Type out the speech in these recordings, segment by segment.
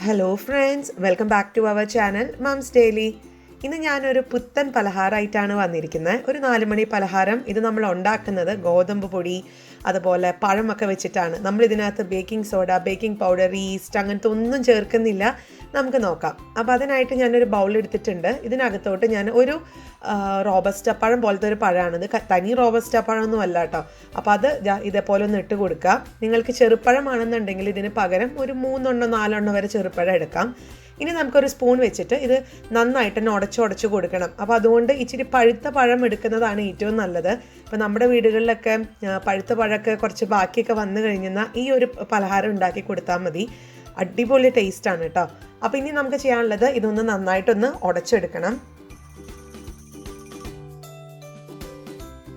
Hello friends, welcome back to our channel Mums Daily. ഇന്ന് ഞാനൊരു പുത്തൻ പലഹാരമായിട്ടാണ് വന്നിരിക്കുന്നത്. ഒരു 4 മണി പലഹാരം. ഇത് നമ്മൾ ഉണ്ടാക്കുന്നത് ഗോതമ്പ് പൊടി അതുപോലെ പഴമൊക്കെ വെച്ചിട്ടാണ്. നമ്മൾ ഇതിനകത്ത് baking soda, baking powder, east അങ്ങനത്തെ ഒന്നും ചേർക്കുന്നില്ല. നമുക്ക് നോക്കാം. അപ്പോൾ അതിനായിട്ട് ഞാനൊരു ബൗൾ എടുത്തിട്ടുണ്ട്. ഇതിനകത്തോട്ട് ഞാൻ ഒരു റോബസ്റ്റ പഴം പോലത്തെ ഒരു പഴമാണിത്. തനി റോബസ്റ്റ പഴമൊന്നും അല്ല കേട്ടോ. അപ്പോൾ അത് ഇതേപോലെ ഒന്ന് ഇട്ട് കൊടുക്കുക. നിങ്ങൾക്ക് ചെറുപ്പഴമാണെന്നുണ്ടെങ്കിൽ ഇതിന് പകരം ഒരു 3 4 വരെ ചെറുപ്പഴം എടുക്കാം. ഇനി നമുക്കൊരു സ്പൂൺ വെച്ചിട്ട് ഇത് നന്നായിട്ട് തന്നെ ഉടച്ച് കൊടുക്കണം. അപ്പോൾ അതുകൊണ്ട് ഇച്ചിരി പഴുത്ത പഴം എടുക്കുന്നതാണ് ഏറ്റവും നല്ലത്. ഇപ്പോൾ നമ്മുടെ വീടുകളിലൊക്കെ പഴുത്ത പഴമൊക്കെ കുറച്ച് ബാക്കിയൊക്കെ വന്നു കഴിഞ്ഞാൽ ഈ ഒരു പലഹാരം ഉണ്ടാക്കി കൊടുത്താൽ മതി. അടിപൊളി ടേസ്റ്റാണ് കേട്ടോ. അപ്പോൾ ഇനി നമുക്ക് ചെയ്യാനുള്ളത് ഇതൊന്ന് നന്നായിട്ടൊന്ന് ഉടച്ചെടുക്കണം.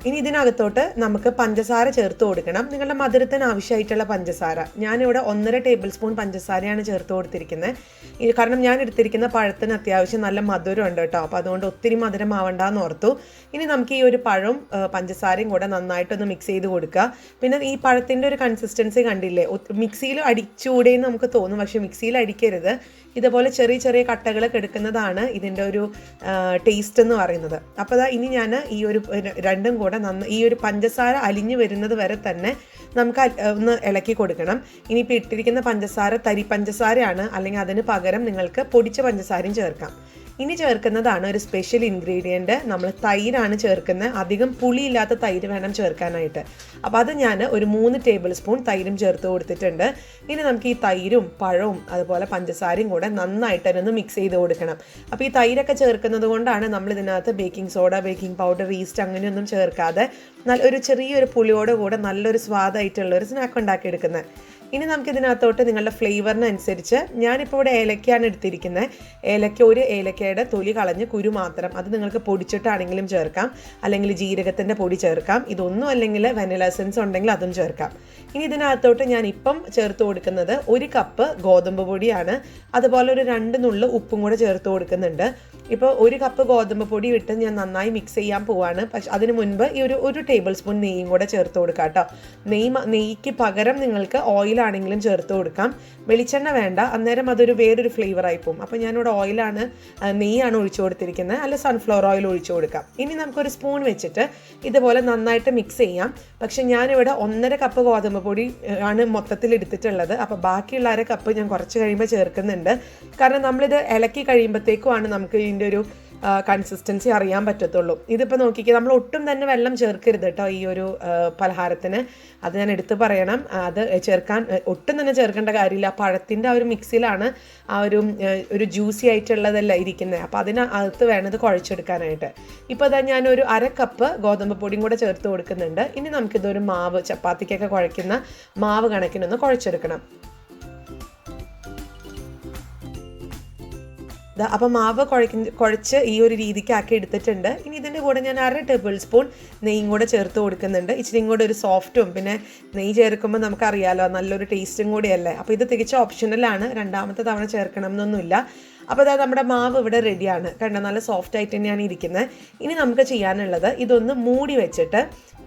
ഇനി ഇതിനകത്തോട്ട് നമുക്ക് പഞ്ചസാര ചേർത്ത് കൊടുക്കണം. നിങ്ങളുടെ മധുരത്തിന് ആവശ്യമായിട്ടുള്ള പഞ്ചസാര. ഞാനിവിടെ 1.5 ടേബിൾ സ്പൂൺ പഞ്ചസാരയാണ് ചേർത്ത് കൊടുത്തിരിക്കുന്നത്. കാരണം ഞാൻ എടുത്തിരിക്കുന്ന പഴത്തിന് അത്യാവശ്യം നല്ല മധുരം ഉണ്ട് കേട്ടോ. അപ്പോൾ അതുകൊണ്ട് ഒത്തിരി മധുരം ആവണ്ടെന്ന് ഓർത്തു. ഇനി നമുക്ക് ഈ ഒരു പഴവും പഞ്ചസാരയും കൂടെ നന്നായിട്ടൊന്ന് മിക്സ് ചെയ്ത് കൊടുക്കുക. പിന്നെ ഈ പഴത്തിൻ്റെ ഒരു കൺസിസ്റ്റൻസി കണ്ടില്ലേ, മിക്സിയിൽ അടിച്ചുകൂടെയെന്ന് നമുക്ക് തോന്നും, പക്ഷേ മിക്സിയിൽ അടിക്കരുത്. ഇതുപോലെ ചെറിയ ചെറിയ കട്ടകളൊക്കെ എടുക്കുന്നതാണ് ഇതിൻ്റെ ഒരു ടേസ്റ്റ് എന്ന് പറയുന്നത്. അപ്പോൾ ഇനി ഞാൻ ഈ ഒരു രണ്ടും കൂടെ ഈ ഒരു പഞ്ചസാര അലിഞ്ഞു വരുന്നത് വരെ തന്നെ നമുക്ക് ഒന്ന് ഇളക്കി കൊടുക്കണം. ഇനിയിപ്പോൾ ഇട്ടിരിക്കുന്ന പഞ്ചസാര തരി പഞ്ചസാരയാണ്, അല്ലെങ്കിൽ അതിന് പകരം നിങ്ങൾക്ക് പൊടിച്ച പഞ്ചസാരയും ചേർക്കാം. ഇനി ചേർക്കുന്നതാണ് ഒരു സ്പെഷ്യൽ ഇൻഗ്രീഡിയൻറ്റ്. നമ്മൾ തൈരാണ് ചേർക്കുന്നത്. അധികം പുളിയില്ലാത്ത തൈര് വേണം ചേർക്കാനായിട്ട്. അപ്പോൾ അത് ഞാൻ ഒരു 3 ടേബിൾ സ്പൂൺ തൈരും ചേർത്ത് കൊടുത്തിട്ടുണ്ട്. ഇനി നമുക്ക് ഈ തൈരും പഴവും അതുപോലെ പഞ്ചസാരയും കൂടെ നന്നായിട്ട് തന്നെ ഒന്ന് മിക്സ് ചെയ്ത് കൊടുക്കണം. അപ്പോൾ ഈ തൈരൊക്കെ ചേർക്കുന്നത് കൊണ്ടാണ് നമ്മൾ ഇതിനകത്ത് baking soda, baking powder, east അങ്ങനെയൊന്നും ചേർക്കാതെ ഒരു ചെറിയൊരു പുളിയോട് കൂടെ നല്ലൊരു സ്വാദായിട്ടുള്ളൊരു സ്നാക്ക് ഉണ്ടാക്കിയെടുക്കുന്നത്. ഇനി നമുക്കിതിനകത്തോട്ട് നിങ്ങളുടെ ഫ്ലേവറിനനുസരിച്ച് ഞാനിപ്പോൾ ഇവിടെ ഏലക്കയാണ് എടുത്തിരിക്കുന്നത്. ഒരു ഏലക്കയുടെ തൊലി കളഞ്ഞ് കുരു മാത്രം, അത് നിങ്ങൾക്ക് പൊടിച്ചിട്ടാണെങ്കിലും ചേർക്കാം, അല്ലെങ്കിൽ ജീരകത്തിൻ്റെ പൊടി ചേർക്കാം. ഇതൊന്നും അല്ലെങ്കിൽ വെനില എസൻസ് ഉണ്ടെങ്കിൽ അതും ചേർക്കാം. ഇനി ഇതിനകത്തോട്ട് ഞാൻ ഇപ്പം ചേർത്ത് കൊടുക്കുന്നത് 1 കപ്പ് ഗോതമ്പ് പൊടിയാണ്. അതുപോലെ ഒരു 2 നുള്ള് ഉപ്പും കൂടെ ചേർത്ത് കൊടുക്കുന്നുണ്ട്. ഇപ്പോൾ 1 കപ്പ് ഗോതമ്പ് പൊടി ഇട്ട് ഞാൻ നന്നായി മിക്സ് ചെയ്യാൻ പോവാണ്. പക്ഷെ അതിന് മുൻപ് ഈ ഒരു ടേബിൾ സ്പൂൺ നെയ്യും കൂടെ ചേർത്ത് കൊടുക്കാം കേട്ടോ. നെയ്യ്ക്ക് പകരം നിങ്ങൾക്ക് ഓയിലാണെങ്കിലും ചേർത്ത് കൊടുക്കാം. വെളിച്ചെണ്ണ വേണ്ട, അന്നേരം അതൊരു വേറൊരു ഫ്ലേവറായി പോകും. അപ്പോൾ ഞാനിവിടെ നെയ്യാണ് ഒഴിച്ചു കൊടുത്തിരിക്കുന്നത്, അല്ല സൺഫ്ലവർ ഓയിൽ ഒഴിച്ചു കൊടുക്കാം. ഇനി നമുക്കൊരു സ്പൂൺ വെച്ചിട്ട് ഇതുപോലെ നന്നായിട്ട് മിക്സ് ചെയ്യാം. പക്ഷെ ഞാനിവിടെ 1.5 കപ്പ് ഗോതമ്പ് പൊടി ആണ് മൊത്തത്തിൽ എടുത്തിട്ടുള്ളത്. അപ്പോൾ ബാക്കിയുള്ള 1/2 കപ്പ് ഞാൻ കുറച്ച് കഴിയുമ്പോൾ ചേർക്കുന്നുണ്ട്. കാരണം നമ്മളിത് ഇളക്കി കഴിയുമ്പോഴത്തേക്കുമാണ് നമുക്ക് ഇതിൻ്റെ ഒരു കൺസിസ്റ്റൻസി അറിയാൻ പറ്റത്തുള്ളൂ. ഇതിപ്പോൾ നോക്കിക്കുക, നമ്മൾ ഒട്ടും തന്നെ വെള്ളം ചേർക്കരുത് കേട്ടോ ഈ ഒരു പലഹാരത്തിന്. അത് ഞാൻ എടുത്ത് പറയണം. അത് ഒട്ടും തന്നെ ചേർക്കേണ്ട കാര്യമില്ല. പഴത്തിൻ്റെ ആ ഒരു മിക്സിലാണ് ആ ഒരു ജ്യൂസി ആയിട്ടുള്ളതല്ല ഇരിക്കുന്നത്. അപ്പോൾ അതിനകത്ത് വേണത് കുഴച്ചെടുക്കാനായിട്ട്. ഇപ്പോൾ അതാ ഞാനൊരു 1/2 കപ്പ് ഗോതമ്പ് പൊടിയും കൂടെ ചേർത്ത് കൊടുക്കുന്നുണ്ട്. ഇനി നമുക്കിതൊരു മാവ്, ചപ്പാത്തിക്കൊക്കെ കുഴയ്ക്കുന്ന മാവ് കണക്കിനൊന്ന് കുഴച്ചെടുക്കണം. അപ്പോൾ മാവ് കുഴച്ച് ഈ ഒരു രീതിക്ക് ആക്കി എടുത്തിട്ടുണ്ട്. ഇനി ഇതിൻ്റെ കൂടെ ഞാൻ 1/2 ടേബിൾ സ്പൂൺ നെയ്യും കൂടെ ചേർത്ത് കൊടുക്കുന്നുണ്ട്. ഇച്ചിരി കൂടെ ഒരു സോഫ്റ്റും, പിന്നെ നെയ്യ് ചേർക്കുമ്പോൾ നമുക്കറിയാലോ നല്ലൊരു ടേസ്റ്റും കൂടിയല്ലേ. അപ്പോൾ ഇത് തികച്ചും ഓപ്ഷണലാണ്, 2ാമത്തെ തവണ ചേർക്കണം എന്നൊന്നുമില്ല. അപ്പോൾ അതായത് നമ്മുടെ മാവ് ഇവിടെ റെഡിയാണ്. കണ്ടോ, നല്ല സോഫ്റ്റ് ആയിട്ട് തന്നെയാണ് ഇരിക്കുന്നത്. ഇനി നമുക്ക് ചെയ്യാനുള്ളത് ഇതൊന്ന് മൂടി വെച്ചിട്ട്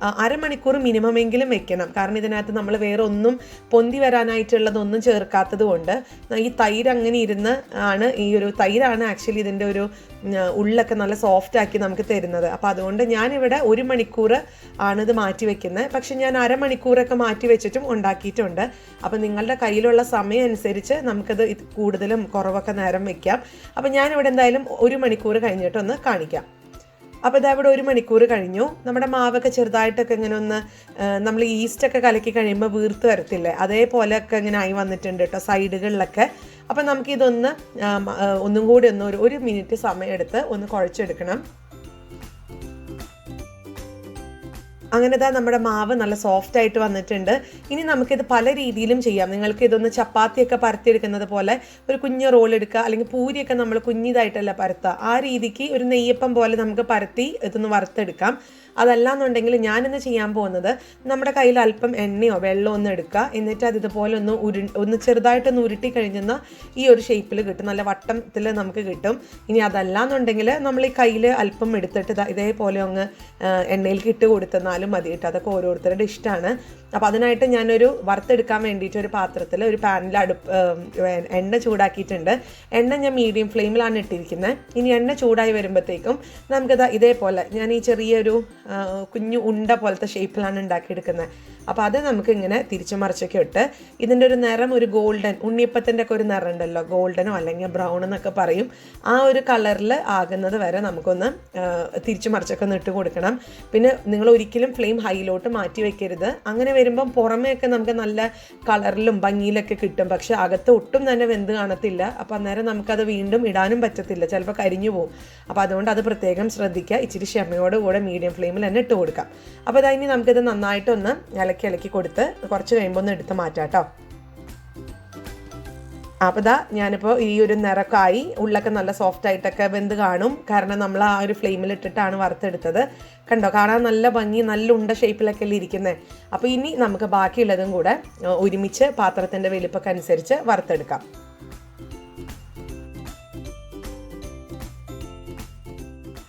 1/2 മണിക്കൂർ മിനിമമെങ്കിലും വെക്കണം. കാരണം ഇതിനകത്ത് നമ്മൾ വേറെ ഒന്നും പൊന്തി വരാനായിട്ടുള്ളതൊന്നും ചേർക്കാത്തത് കൊണ്ട് ഈ തൈര് അങ്ങനെ ഇരുന്ന് തൈരാണ് ആക്ച്വലി ഇതിൻ്റെ ഒരു ഉള്ളൊക്കെ നല്ല സോഫ്റ്റ് ആക്കി നമുക്ക് തരുന്നത്. അപ്പോൾ അതുകൊണ്ട് ഞാനിവിടെ 1 മണിക്കൂർ ആണിത് മാറ്റി വെക്കുന്നത്. പക്ഷെ ഞാൻ 1/2 മണിക്കൂറൊക്കെ മാറ്റി വെച്ചിട്ടും ഉണ്ടാക്കിയിട്ടുണ്ട്. അപ്പോൾ നിങ്ങളുടെ കയ്യിലുള്ള സമയം അനുസരിച്ച് നമുക്കത് കൂടുതലും കുറവൊക്കെ നേരം വെക്കാം. അപ്പോൾ ഞാനിവിടെ എന്തായാലും 1 മണിക്കൂർ കഴിഞ്ഞിട്ടൊന്ന് കാണിക്കാം. അപ്പോൾ ഇതവിടെ 1 മണിക്കൂർ കഴിഞ്ഞു. നമ്മുടെ മാവൊക്കെ ചെറുതായിട്ടൊക്കെ ഇങ്ങനെ ഒന്ന് നമ്മൾ ഈസ്റ്റൊക്കെ കലക്കി കഴിയുമ്പോൾ വീർത്ത് വരത്തില്ലേ, അതേപോലെയൊക്കെ ഇങ്ങനെ ആയി വന്നിട്ടുണ്ട് കേട്ടോ സൈഡുകളിലൊക്കെ. അപ്പോൾ നമുക്കിതൊന്ന് ഒന്നും കൂടി ഒരു മിനിറ്റ് സമയമെടുത്ത് ഒന്ന് കുഴച്ചെടുക്കണം. അങ്ങനെ നമ്മുടെ മാവ് നല്ല സോഫ്റ്റ് ആയിട്ട് വന്നിട്ടുണ്ട്. ഇനി നമുക്കിത് പല രീതിയിലും ചെയ്യാം. നിങ്ങൾക്ക് ഇതൊന്ന് ചപ്പാത്തിയൊക്കെ പരത്തിയെടുക്കുന്നത് പോലെ ഒരു കുഞ്ഞ് റോൾ എടുക്കുക, അല്ലെങ്കിൽ പൂരിയൊക്കെ നമ്മൾ കുഞ്ഞിതായിട്ടല്ല പരത്തുക. ആ രീതിക്ക് ഒരു നെയ്യപ്പം പോലെ നമുക്ക് പരത്തി ഇതൊന്ന് വറുത്തെടുക്കാം. അതല്ലാന്നുണ്ടെങ്കിൽ ഞാനിന്ന് ചെയ്യാൻ പോകുന്നത്, നമ്മുടെ കയ്യിൽ അല്പം എണ്ണയോ വെള്ളമോ ഒന്ന് എടുക്കുക. എന്നിട്ട് അത് ഇതുപോലെ ഒന്ന് ചെറുതായിട്ടൊന്ന് ഉരുട്ടി കഴിഞ്ഞാൽ ഈ ഒരു ഷേപ്പിൽ കിട്ടും, നല്ല വട്ടത്തിൽ നമുക്ക് കിട്ടും. ഇനി അതല്ലാന്നുണ്ടെങ്കിൽ നമ്മൾ ഈ കയ്യിൽ അല്പം എടുത്തിട്ട് ഇതേപോലെ ഒന്ന് എണ്ണയിലേക്ക് ഇട്ട് കൊടുത്തെന്നാലും മതി കേട്ടോ. അതൊക്കെ ഓരോരുത്തരുടെ ഇഷ്ടമാണ്. അപ്പോൾ അതിനായിട്ട് ഞാനൊരു വറുത്തെടുക്കാൻ വേണ്ടിയിട്ട് ഒരു പാത്രത്തിൽ ഒരു പാനിൽ എണ്ണ ചൂടാക്കിയിട്ടുണ്ട്. എണ്ണ ഞാൻ മീഡിയം ഫ്ലെയിമിലാണ് ഇട്ടിരിക്കുന്നത്. ഇനി എണ്ണ ചൂടായി വരുമ്പോഴത്തേക്കും നമുക്കത് ഇതേപോലെ ഞാൻ ഈ ചെറിയൊരു കുഞ്ഞു ഉണ്ട പോലത്തെ ഷേപ്പിലാണ് ഉണ്ടാക്കിയെടുക്കുന്നത്. അപ്പോൾ അത് നമുക്ക് ഇങ്ങനെ തിരിച്ചു മറിച്ചൊക്കെ ഇട്ട് ഇതിൻ്റെ ഒരു നിറം ഒരു ഗോൾഡൻ, ഉണ്ണിയപ്പത്തിൻ്റെ ഒക്കെ ഒരു നിറം ഉണ്ടല്ലോ, ഗോൾഡനോ അല്ലെങ്കിൽ ബ്രൗൺ എന്നൊക്കെ പറയും, ആ ഒരു കളറിൽ ആകുന്നത് വരെ നമുക്കൊന്ന് തിരിച്ചു മറിച്ചൊക്കെ ഒന്ന് ഇട്ട് കൊടുക്കണം. പിന്നെ നിങ്ങൾ ഒരിക്കലും ഫ്ലെയിം ഹൈയിലോട്ട് മാറ്റി വെക്കരുത്. അങ്ങനെ വരുമ്പം പുറമേയൊക്കെ നമുക്ക് നല്ല കളറിലും ഭംഗിയിലൊക്കെ കിട്ടും, പക്ഷെ അകത്ത് ഒട്ടും തന്നെ വെന്ത് കാണത്തില്ല. അപ്പോൾ അന്നേരം നമുക്കത് വീണ്ടും ഇടാനും പറ്റത്തില്ല, ചിലപ്പോൾ കരിഞ്ഞു പോകും. അപ്പോൾ അതുകൊണ്ട് അത് പ്രത്യേകം ശ്രദ്ധിക്കുക. ഇച്ചിരി ക്ഷമയോടുകൂടെ മീഡിയം ഫ്ലെയിമിൽ തന്നെ ഇട്ട് കൊടുക്കാം. അപ്പോൾ അതിന് നമുക്കിത് നന്നായിട്ടൊന്ന് ഇളക്കി കൊടുത്ത് കുറച്ച് കഴിയുമ്പോൾ ഒന്ന് എടുത്ത് മാറ്റാം കേട്ടോ. അപ്പോൾ ഞാനിപ്പോൾ ഈ ഒരു നിറക്കായി, ഉള്ളൊക്കെ നല്ല സോഫ്റ്റ് ആയിട്ടൊക്കെ വെന്ത് കാണും, കാരണം നമ്മൾ ആ ഒരു ഫ്ലെയിമിൽ ഇട്ടിട്ടാണ് വറുത്തെടുത്തത്. കണ്ടോ, കാണാൻ നല്ല ഭംഗി, നല്ല ഉണ്ട ഷേപ്പിലൊക്കെ അല്ലേ ഇരിക്കുന്നത്. അപ്പോൾ ഇനി നമുക്ക് ബാക്കിയുള്ളതും കൂടെ ഒരുമിച്ച് പാത്രത്തിൻ്റെ വലിപ്പമൊക്കെ അനുസരിച്ച് വറുത്തെടുക്കാം.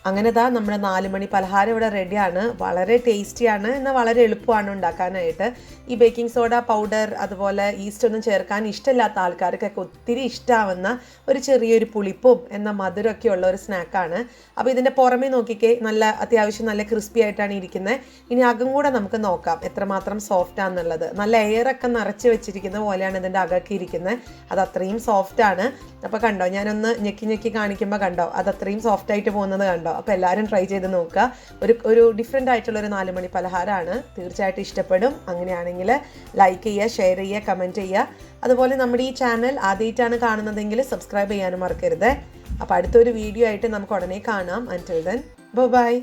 അങ്ങനെ നമ്മുടെ 4 മണി പലഹാരം ഇവിടെ റെഡിയാണ്. വളരെ ടേസ്റ്റിയാണ്, എന്നാൽ വളരെ എളുപ്പമാണ് ഉണ്ടാക്കാനായിട്ട്. ഈ ബേക്കിംഗ് സോഡ പൗഡർ അതുപോലെ ഈസ്റ്റ് ഒന്നും ചേർക്കാൻ ഇഷ്ടമില്ലാത്ത ആൾക്കാർക്കൊക്കെ ഒത്തിരി ഇഷ്ടമാവുന്ന ഒരു ചെറിയൊരു പുളിപ്പും എന്നാൽ മധുരമൊക്കെ ഉള്ള ഒരു സ്നാക്കാണ്. അപ്പോൾ ഇതിൻ്റെ പുറമേ നോക്കിക്കേ, നല്ല അത്യാവശ്യം നല്ല ക്രിസ്പി ആയിട്ടാണ് ഇരിക്കുന്നത്. ഇനി അകം കൂടെ നമുക്ക് നോക്കാം എത്രമാത്രം സോഫ്റ്റാണെന്നുള്ളത്. നല്ല എയറൊക്കെ നിറച്ച് വെച്ചിരിക്കുന്ന പോലെയാണ് ഇതിൻ്റെ അകമൊക്കെ ഇരിക്കുന്നത്. അത് അത്രയും സോഫ്റ്റാണ്. അപ്പോൾ കണ്ടോ, ഞാനൊന്ന് ഞെക്കി കാണിക്കുമ്പോൾ കണ്ടോ, അത് അത്രയും സോഫ്റ്റായിട്ട് പോകുന്നത് കണ്ടോ. അപ്പോൾ എല്ലാവരും ട്രൈ ചെയ്ത് നോക്കുക. ഒരു ഡിഫറെൻ്റ് ആയിട്ടുള്ളൊരു 4 മണി പലഹാരമാണ്. തീർച്ചയായിട്ടും ഇഷ്ടപ്പെടും. അങ്ങനെയാണെങ്കിൽ ലൈക്ക് ചെയ്യുക, ഷെയർ ചെയ്യുക, കമൻറ്റ് ചെയ്യുക. അതുപോലെ നമ്മുടെ ഈ ചാനൽ ആദ്യമായിട്ടാണ് കാണുന്നതെങ്കിൽ സബ്സ്ക്രൈബ് ചെയ്യാനും മറക്കരുത്. അപ്പോൾ അടുത്തൊരു വീഡിയോ ആയിട്ട് നമുക്ക് ഉടനെ കാണാം. അൻടിൽ ദെൻ ബൈ.